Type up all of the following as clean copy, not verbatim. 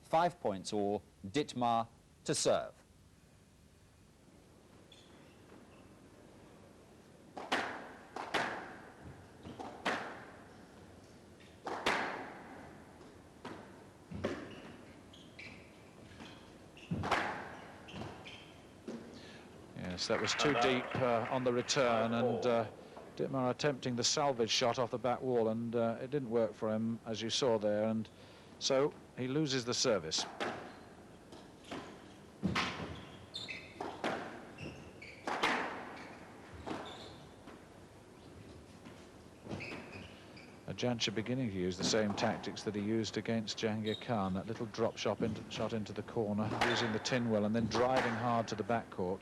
5 points all. Ditmar to serve. Yes, that was too deep on the return, and Ditmar attempting the salvage shot off the back wall, and it didn't work for him, as you saw there, and so he loses the service. Jansher beginning to use the same tactics that he used against Jahangir Khan, that little drop shot into the corner, using the tin well and then driving hard to the back court.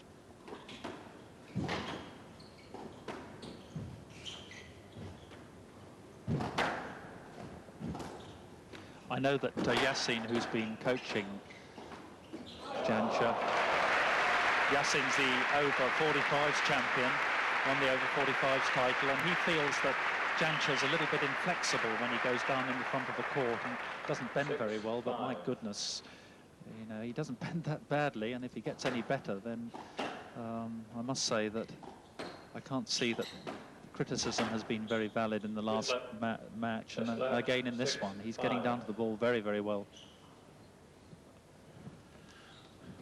I know that Yassin, who's been coaching Jansher, Yassin's the over 45s champion, won the over 45s title, and he feels that Jansher's a little bit inflexible when he goes down in the front of the court and doesn't bend very well, but my goodness, you know, he doesn't bend that badly, and if he gets any better, then I must say that I can't see that criticism has been very valid in the last match, and again in this one, he's getting down to the ball very, very well.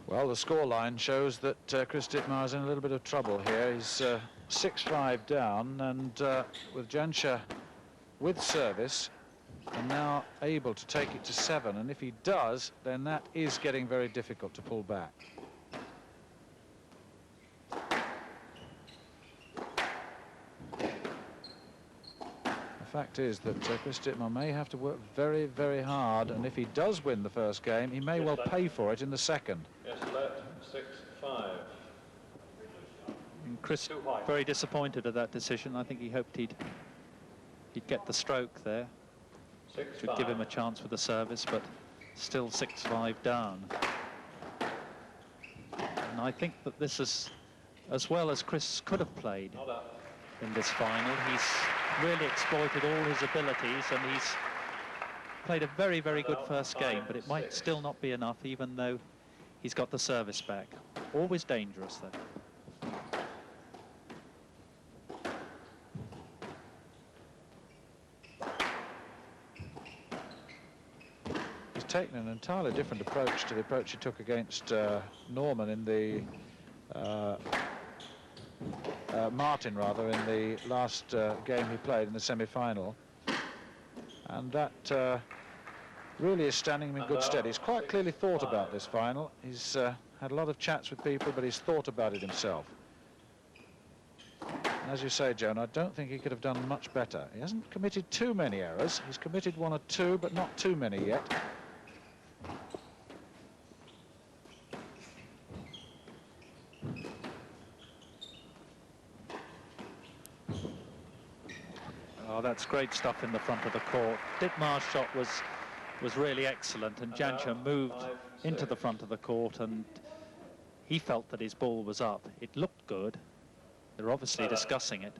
Well, the scoreline shows that Chris Dittmar is in a little bit of trouble here. He's 6-5 down, and with Jansher with service, and now able to take it to 7. And if he does, then that is getting very difficult to pull back. The fact is that Chris Dittmar may have to work very, very hard, and if he does win the first game, he may well pay for it in the second. Yes, left, 6-5. And Chris very disappointed at that decision. I think he hoped he'd get the stroke there. To give him a chance with the service, but still 6-5 down. And I think that this is as well as Chris could have played in this final. He's really exploited all his abilities, and he's played a very, very good first game, but it might still not be enough, even though he's got the service back. Always dangerous, though. Taken an entirely different approach to the approach he took against Norman in the Martin rather in the last game he played in the semi-final, and that really is standing him in good stead. He's quite clearly thought about this final. He's had a lot of chats with people, but he's thought about it himself. And as you say, Joan, I don't think he could have done much better. He hasn't committed too many errors. He's committed 1 or 2, but not too many yet. Oh, that's great stuff in the front of the court. Ditmar's shot was really excellent, and Jansher moved into the front of the court, and he felt that his ball was up. It looked good. They're obviously discussing it.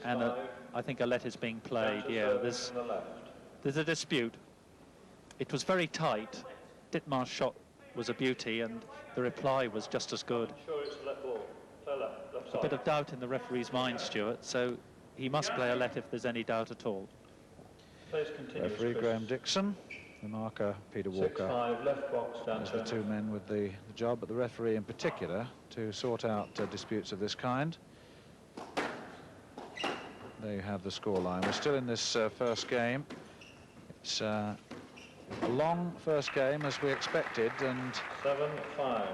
And I think a let is being played. Yeah, there's a dispute. It was very tight. Ditmar's shot was a beauty, and the reply was just as good. A bit of doubt in the referee's mind, Stuart, so he must play a let if there's any doubt at all. Referee Graham Dixon, the marker Peter Walker. Left box, There's the two men with the job, but the referee in particular, to sort out disputes of this kind. There you have the scoreline. We're still in this first game. It's a long first game, as we expected, and 7-5.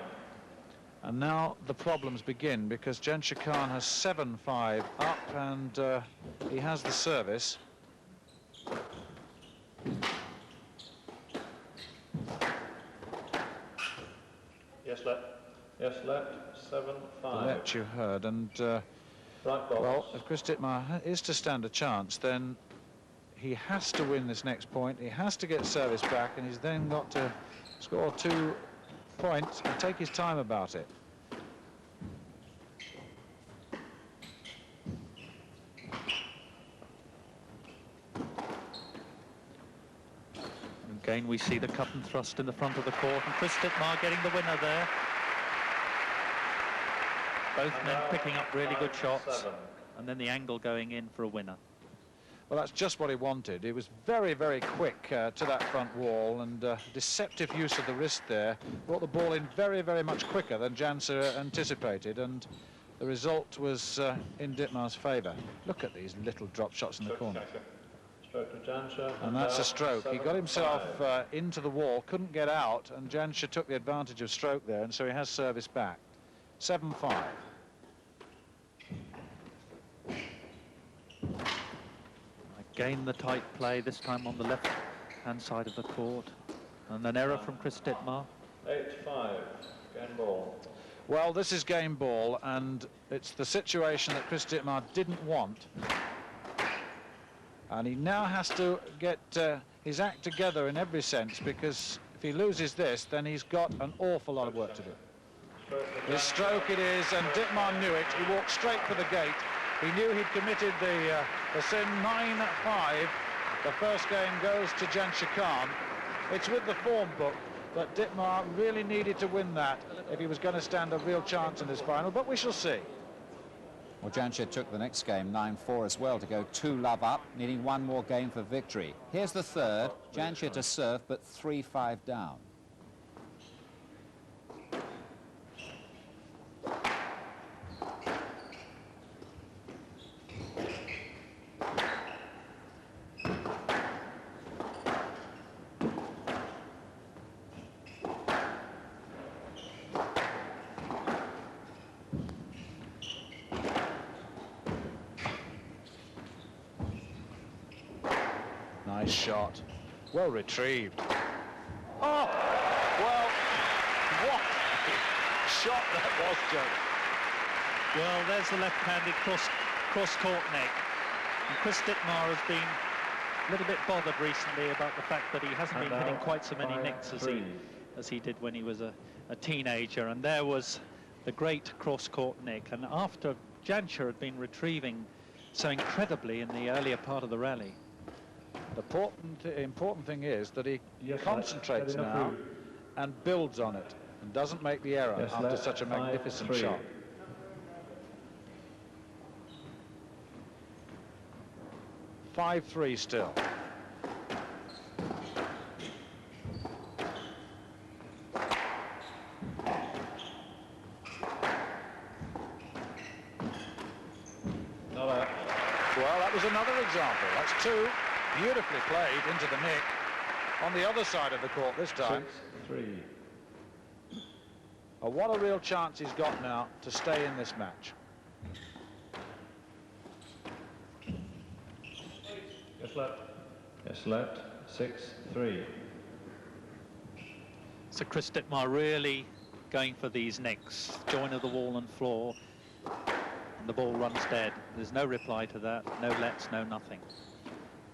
And now the problems begin, because Jansher Khan has 7-5 up, and he has the service. Yes, left, 7-5. The let you heard, and well, if Chris Dittmar is to stand a chance, then he has to win this next point. He has to get service back, and he's then got to score 2 points and take his time about it. And Again, we see the cut and thrust in the front of the court, and Chris Dittmar getting the winner there. Both men picking up really good shots, and then the angle going in for a winner. Well, that's just what he wanted. He was very, very quick to that front wall, and deceptive use of the wrist there. Brought the ball in very, very much quicker than Jansher anticipated, and the result was in Ditmar's favour. Look at these little drop shots in the corner. And that's a stroke. He got himself into the wall, couldn't get out, and Jansher took the advantage of stroke there, and so he has service back. 7-5. Again, the tight play, this time on the left-hand side of the court. And an error from Chris Dittmar. 8-5, game ball. Well, this is game ball, and it's the situation that Chris Dittmar didn't want. And he now has to get his act together in every sense, because if he loses this, then he's got an awful lot of work to do. His stroke it is, and Ditmar knew it. He walked straight for the gate. He knew he'd committed the sin. 9-5. The first game goes to Jansher Khan. It's with the form book, but Ditmar really needed to win that if he was going to stand a real chance in this final, but we shall see. Well, Jansher took the next game 9-4 as well to go 2-love up, needing one more game for victory. Here's the third. Jansher to serve, but 3-5 down. Nice shot. Well retrieved. Oh! Well, what shot that was, Joe. Well, there's the left-handed cross-court neck. And Chris Dittmar has been a little bit bothered recently about the fact that he hasn't been hitting quite so many nicks as he did when he was a teenager. And there was the great cross-court nick. And after Jansher had been retrieving so incredibly in the earlier part of the rally. The important thing is that he concentrates now and builds on it and doesn't make the error after such a magnificent shot. (5-3) still. Well, that was another example. That's two. Beautifully played into the nick on the other side of the court this time. 6-3. Oh, what a real chance he's got now to stay in this match. Yes, left. Yes, left. 6-3. So Chris Dittmar really going for these nicks. Join of the wall and floor. And the ball runs dead. There's no reply to that. No lets, no nothing.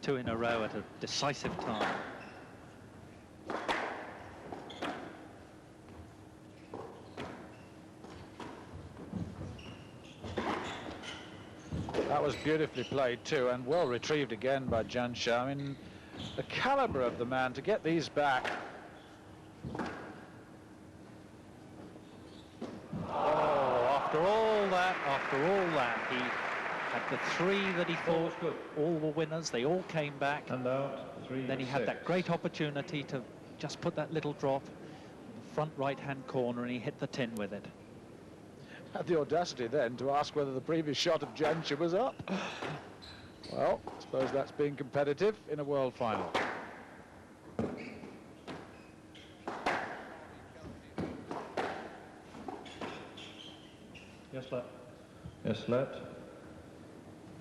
Two in a row at a decisive time. That was beautifully played too, and well retrieved again by Jansher. I mean, the caliber of the man to get these back. Oh, after all that, he had the three that he thought all were winners. They all came back. And out. 3-6. Then he had that great opportunity to just put that little drop in the front right-hand corner, and he hit the tin with it. Had the audacity then to ask whether the previous shot of Jansher was up. Well, I suppose that's being competitive in a world final. Yes, left. Yes, left.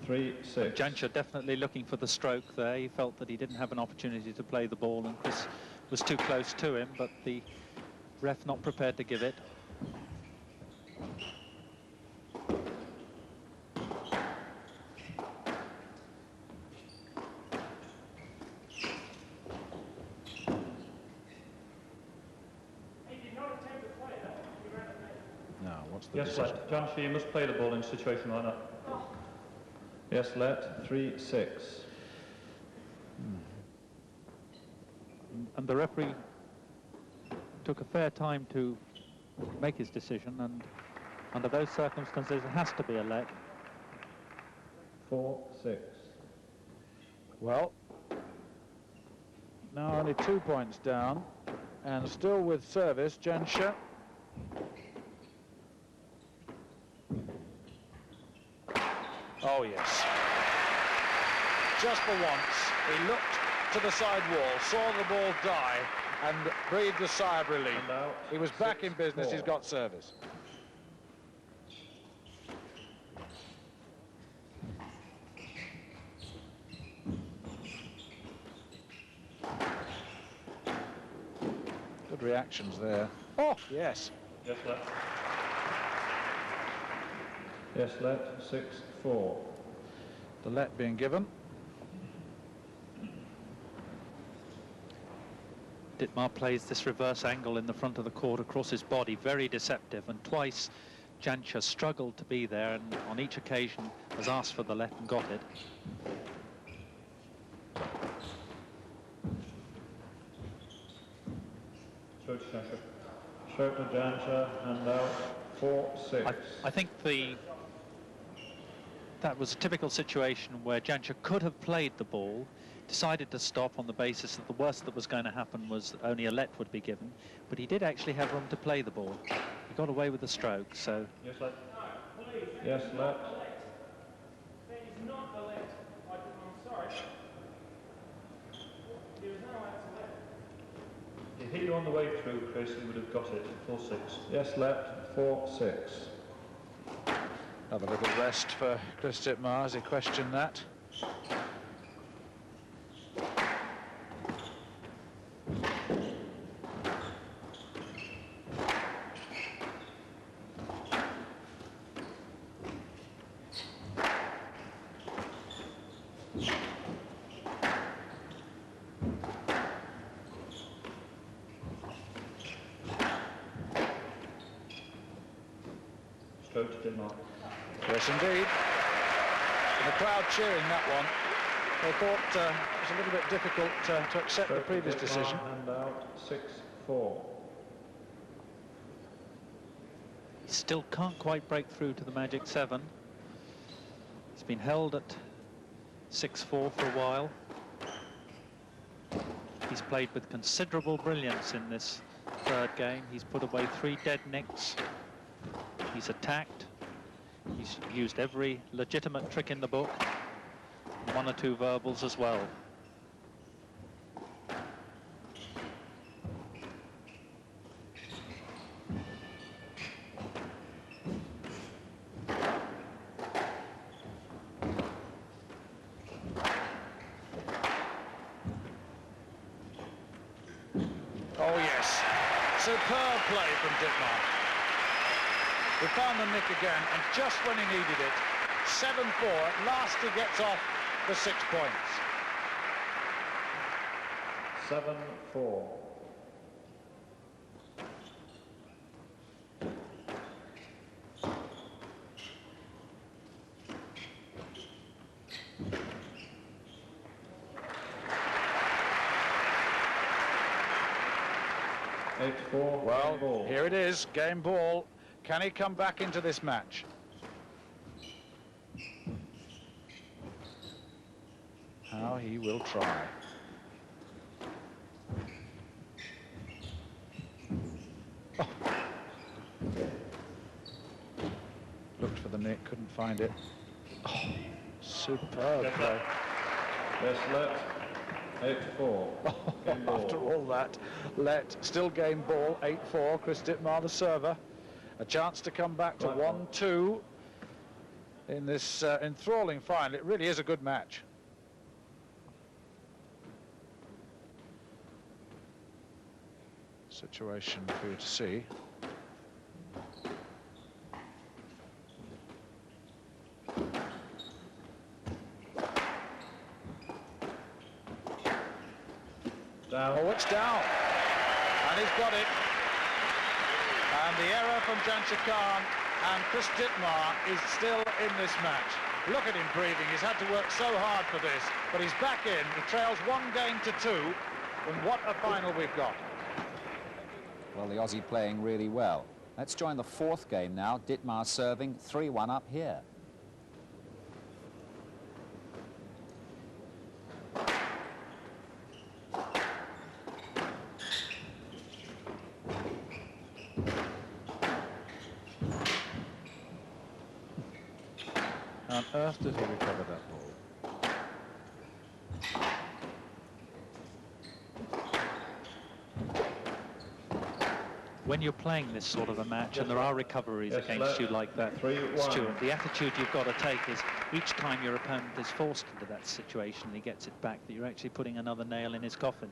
3-6. Jansher definitely looking for the stroke there. He felt that he didn't have an opportunity to play the ball, and Chris was too close to him, but the ref not prepared to give it. Yes, left. Jansher, you must play the ball in a situation like that. Yes, left. 3-6. And the referee took a fair time to make his decision, and under those circumstances it has to be a let. 4-6. Well, now only 2 points down, and still with service, Jansher. Oh, yes. Just for once, he looked to the side wall, saw the ball die, and breathed a sigh of relief. He was back in business, he's got service. Good reactions there. Oh, yes. Yes, let. Yes, let. 6-4. The let being given. Ditmar plays this reverse angle in the front of the court across his body, very deceptive, and twice Jansher struggled to be there, and on each occasion has asked for the let and got it. Show to Jansher. Show to Jansher, and out. 4-6. I think that was a typical situation where Jansher could have played the ball, decided to stop on the basis that the worst that was going to happen was only a let would be given, but he did actually have room to play the ball. He got away with the stroke, so... Yes, let. Yes, let. That is not a let. I'm sorry. There is no let to let. He hit you on the way through, Chris, he would have got it. 4-6. Yes, let. 4-6. Have a little rest for Chris Dittmar as he questioned that. Stroke to Ditmar. Yes, indeed. The crowd cheering that one. They thought it was a little bit difficult to accept the previous decision. And out. 6-4. He still can't quite break through to the magic 7. He's been held at 6-4 for a while. He's played with considerable brilliance in this third game. He's put away 3 dead nicks. He's attacked. He's used every legitimate trick in the book. 1 or 2 verbals as well. Oh, yes. Superb play from Ditmar. He found the nick again, and just when he needed it, 7-4, at last he gets off the 6 points. 7-4. Well, here it is, game ball. Can he come back into this match? How he will try. Oh. Looked for the nick, couldn't find it. Oh, superb play. Yes, let. 8-4. After all that, let. Still game ball, 8-4. Chris Dittmar, the server. A chance to come back to 1-2 in this enthralling final. It really is a good match. Situation for you to see. Down. Oh, it's down. And he's got it. And the error from Jansher Khan, and Chris Dittmar is still in this match. Look at him breathing. He's had to work so hard for this, but he's back in. He trails 1 game to 2, And what a final we've got. Well, the Aussie playing really well. Let's join the fourth game now. Ditmar serving 3-1 up here. How on earth did he recover that ball? When you're playing this sort of a match and there are recoveries against you like that, Stuart, the attitude you've got to take is each time your opponent is forced into that situation and he gets it back, that you're actually putting another nail in his coffin.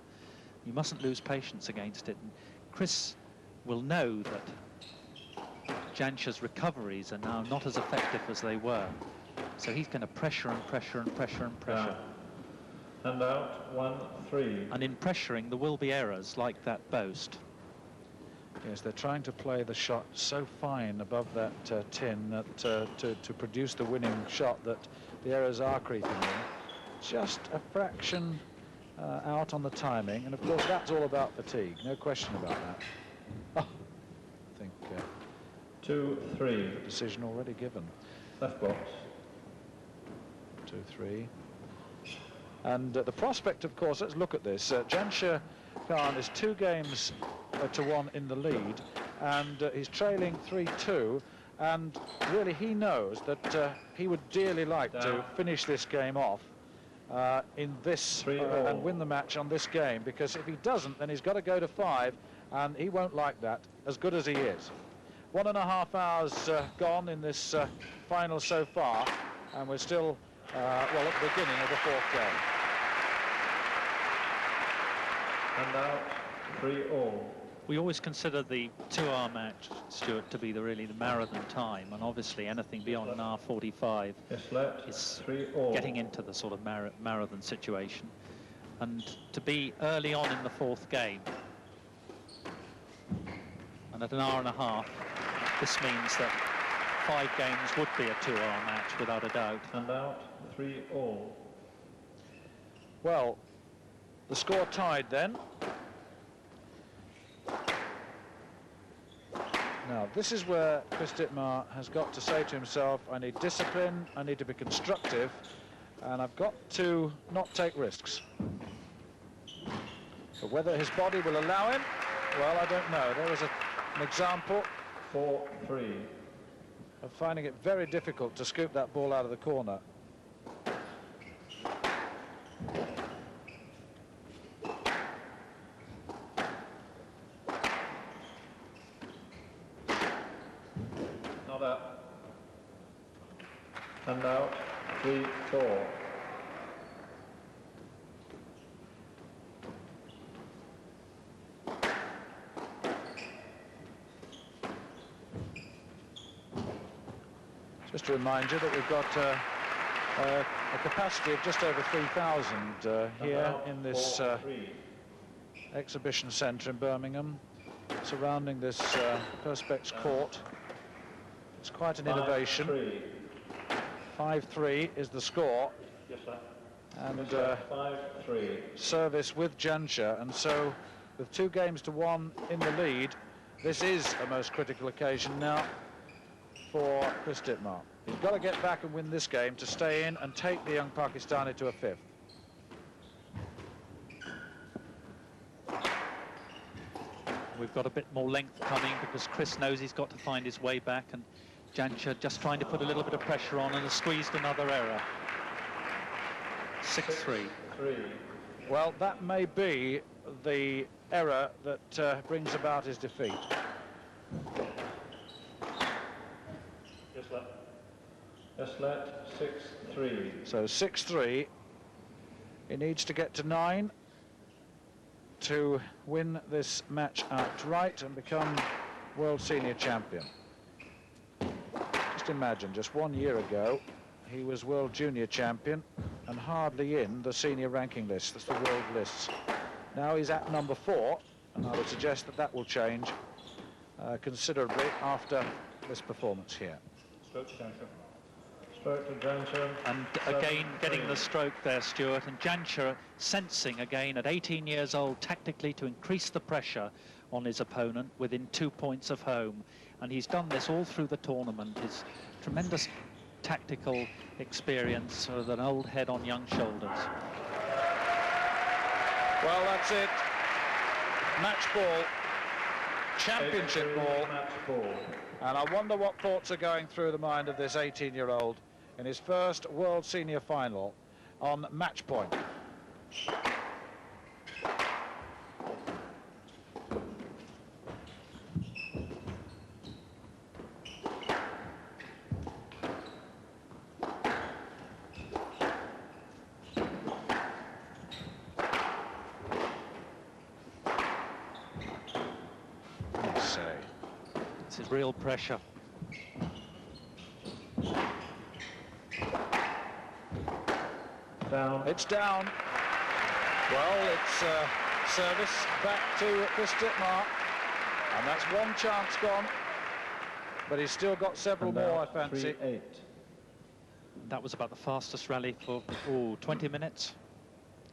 You mustn't lose patience against it. And Chris will know that Jansher's recoveries are now not as effective as they were. So he's going to pressure and pressure and pressure and pressure. And out, 1-3. And in pressuring, there will be errors like that boast. Yes, they're trying to play the shot so fine above that tin that to produce the winning shot that the errors are creeping in. Just a fraction out on the timing, and of course that's all about fatigue, no question about that. Oh, I think 2-3. Decision already given. Left box. 2-3. And the prospect, of course, let's look at this. Jansher Khan is 2 games to 1 in the lead, and he's trailing 3-2, and really he knows that he would dearly like to finish this game off in this and win the match on this game, because if he doesn't, then he's got to go to 5, and he won't like that, as good as he is. 1.5 hours gone in this final so far, and we're still well at the beginning of the 4th game. And now 3-all. We always consider the 2-hour match, Stuart, to be really the marathon time, and obviously anything beyond an hour 45 is getting into the sort of marathon situation. And to be early on in the 4th game, and at an hour and a half, this means that 5 games would be a 2-hour match without a doubt. And out, 3-all. Well, the score tied then. Now, this is where Chris Dittmar has got to say to himself, I need discipline, I need to be constructive, and I've got to not take risks. But whether his body will allow him, well, I don't know. There is an example 4-3. of finding it very difficult to scoop that ball out of the corner. And out, 3-4. Just to remind you that we've got a capacity of just over 3,000 here in this exhibition centre in Birmingham, surrounding this Perspex court. It's quite an innovation. 5-3 is the score. Yes, sir. And 5-3. service with Jansher, and so with 2 games to 1 in the lead, this is a most critical occasion now for Chris Dittmar. He's got to get back and win this game to stay in and take the young Pakistani to a 5th. We've got a bit more length coming because Chris knows he's got to find his way back, and Jansher just trying to put a little bit of pressure on and has squeezed another error. 6-3. Well, that may be the error that brings about his defeat. Yes, let 6-3. So 6-3. He needs to get to 9 to win this match outright and become world senior champion. Just imagine, just 1 year ago, he was world junior champion and hardly in the senior ranking list, that's the world lists. Now he's at number 4, and I would suggest that that will change considerably after this performance here. Stroke to Jansher. And again, getting the stroke there, Stuart, and Jansher sensing again at 18 years old tactically to increase the pressure on his opponent within 2 points of home. And he's done this all through the tournament. His tremendous tactical experience with an old head on young shoulders. Well, that's it. Match ball. Championship ball. Match ball. And I wonder what thoughts are going through the mind of this 18-year-old in his first World Senior Final on match point. This is real pressure. Down. It's down. Well, it's service back to Chris Dittmar. And that's one chance gone. But he's still got several more, I fancy. 3-8. That was about the fastest rally for 20 minutes.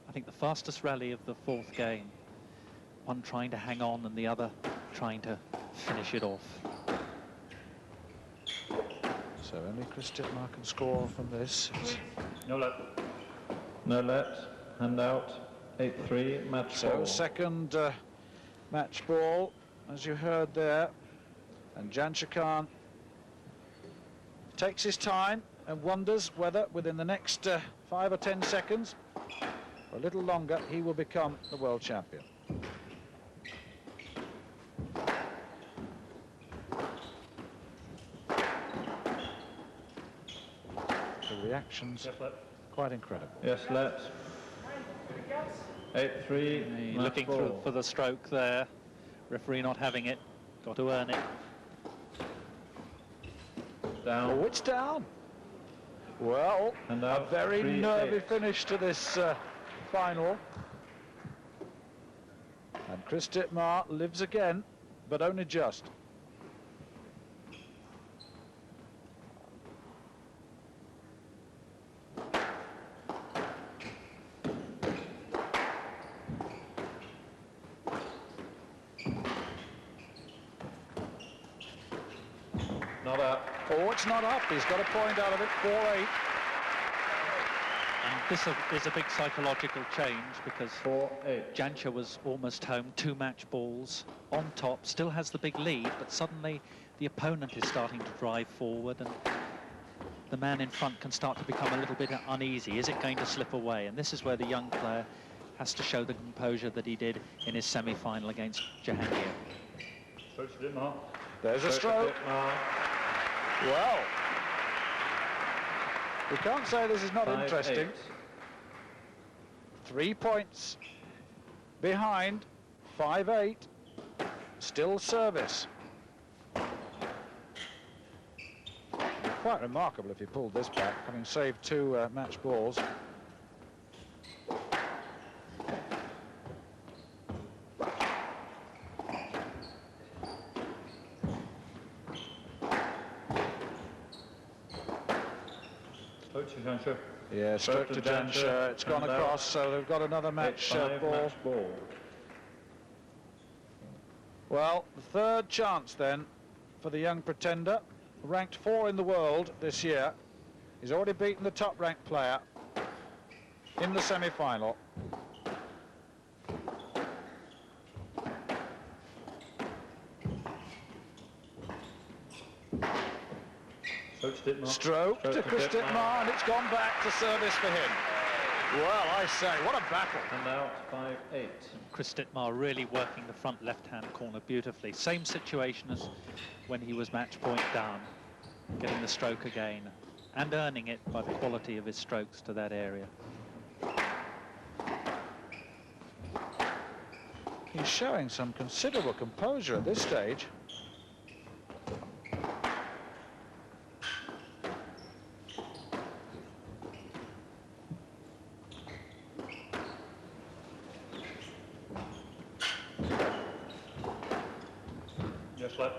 I think the fastest rally of the fourth game. One trying to hang on and the other trying to finish it off. So only Chris Dittmar can score from this. No let. No let. Hand out. 8-3. Match So ball. second match ball, as you heard there. And Jansher Khan takes his time and wonders whether within the next 5 or 10 seconds, or a little longer, he will become the world champion. The reactions, Yes, let. quite incredible. Yes, let. 8-3. match Looking ball. for the stroke there. Referee not having it. Got to earn it. Down. Oh, it's down. Well, And a out, very 3-8. nervy finish to this final. And Chris Dittmar lives again, but only just. Not up. Oh, it's not up. He's got a point out of it, 4-8. And this is a big psychological change because 4-8. Jansher was almost home, 2 match balls on top, still has the big lead, but suddenly the opponent is starting to drive forward and the man in front can start to become a little bit uneasy. Is it going to slip away? And this is where the young player has to show the composure that he did in his semi-final against Jahangir. Stroke to Ditmar. There's a stroke. Well, we can't say this is not 5-8. interesting. 3 points behind, 5-8, still service. Quite remarkable if he pulled this back, having saved 2 match balls. Stroke to Jansher. Yeah, stroke to Jansher. It's gone And out. across, so they've got another match 8-5. ball. Match ball. Well, the third chance then for the young pretender, ranked 4 in the world this year. He's already beaten the top-ranked player in the semi-final. Stroke to Chris Dittmar, and it's gone back to service for him. Well, I say, what a battle. And out 5-8. Chris Dittmar really working the front left-hand corner beautifully. Same situation as when he was match point down, getting the stroke again and earning it by the quality of his strokes to that area. He's showing some considerable composure at this stage. Yes, let.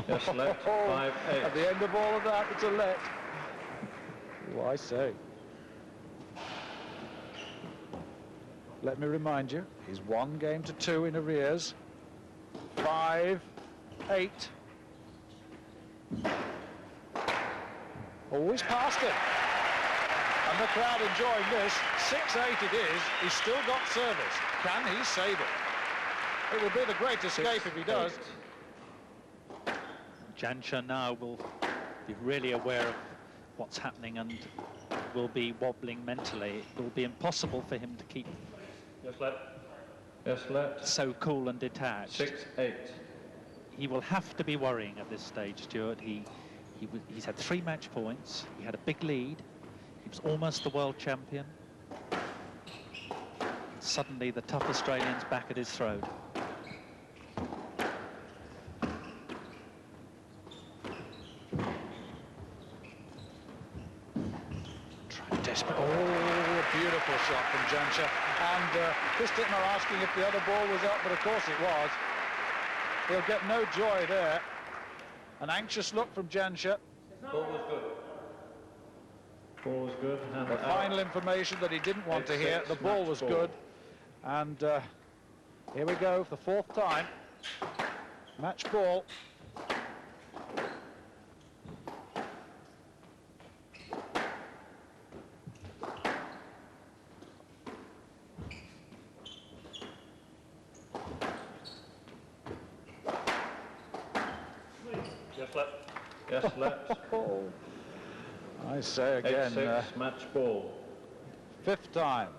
Yes, let. 5-8. At the end of all of that, it's a let. do I say? Let me remind you, he's 1 game to 2 in arrears. 5-8. Always past it. And the crowd enjoying this. 6-8 it is. He's still got service. Can he save it? It will be the great escape if he does. Jansher now will be really aware of what's happening and will be wobbling mentally. It will be impossible for him to keep Yes, let. Yes, let. so cool and detached. 6-8. He will have to be worrying at this stage, Stuart. He's had 3 match points. He had a big lead. He was almost the world champion. Suddenly, the tough Australian's back at his throat. Desperate. Oh, a beautiful shot from Jansher. And Chris Dittmar asking if the other ball was up, but of course it was. He'll get no joy there. An anxious look from Jansher. Ball was good. Ball was good. And The final information that he didn't want to hear. The ball was good. And here we go for the 4th time. Match ball. Yes, let. Yes, let. I say again, 8-6, match ball. 5th time,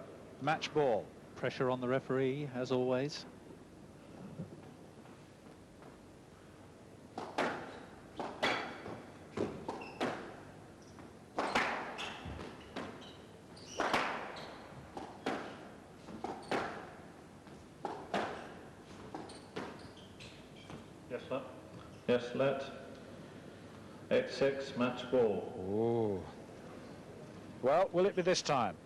match ball. Pressure on the referee, as always. Yes, let. Yes, let. 8-6, match ball. Ooh. Well, will it be this time?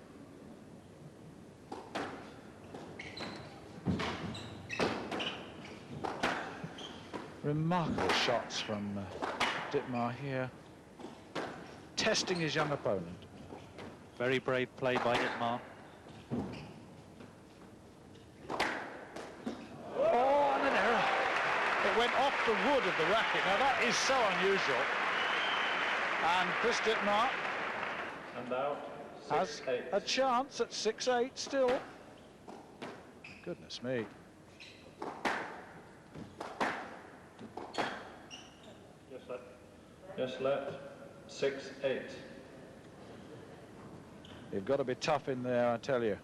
Remarkable shots from Ditmar here. Testing his young opponent. Very brave play by Ditmar. Oh, and an error. It went off the wood of the racket. Now, that is so unusual. And Chris Dittmar And out. has 6-8. a chance at 6-8 still. Goodness me. Yes, let. Yes, let. 6-8. You've got to be tough in there, I tell you.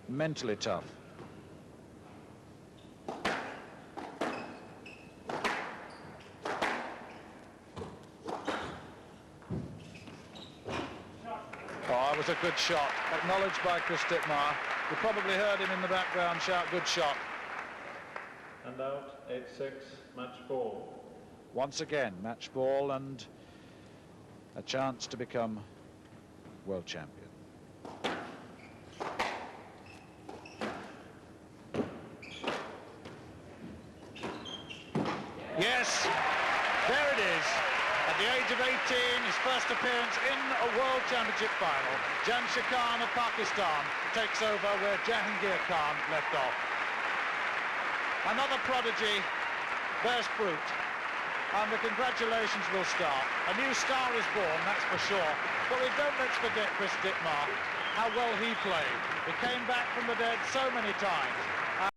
Mentally tough. Oh, it was a good shot, acknowledged by Chris Dittmar. You probably heard him in the background shout, good shot. And out. 8-6, match ball. Once again, match ball and a chance to become world champion. Yes, there it is. At the age of 18, his first appearance in a World Championship final. Jansher Khan of Pakistan takes over where Jahangir Khan left off. Another prodigy bears fruit, and the congratulations will start. A new star is born, that's for sure. But let's forget Chris Dittmar, how well he played. He came back from the dead so many times.